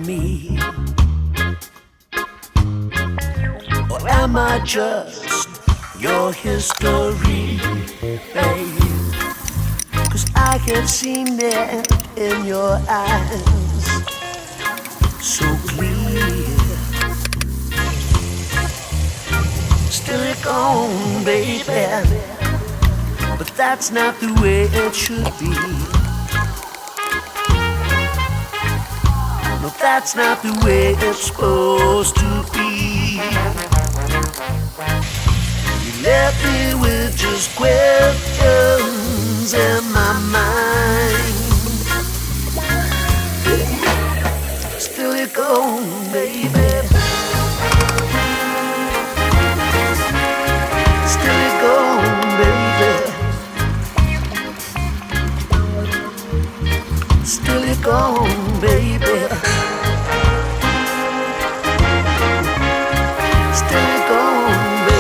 me? Or am I just your history, babe? 'Cause I have seen it in your eyes so clear. Still you're gone, baby, but that's not the way it should be. No, that's not the way it's supposed to be. You left me with just questions in my mind. Still you're gone, baby. Still you're gone, baby. Still you're gone, baby. Still you're gone, baby.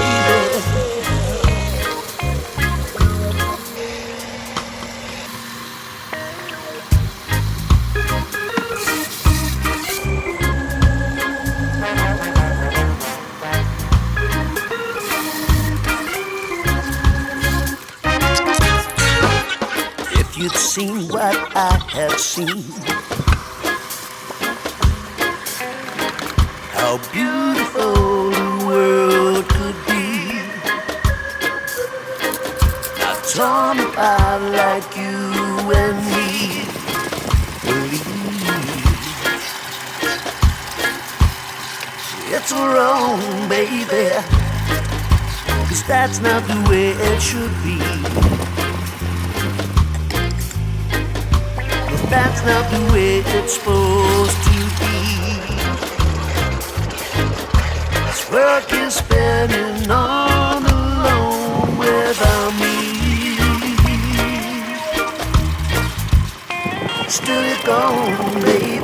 If you'd seen what I have seen, how beautiful the world could be, not torn apart like you and me believe. It's wrong, baby, 'cause that's not the way it should be. That's not the way it's supposed to be. This world is spinning on alone without me. Still you're gone, baby.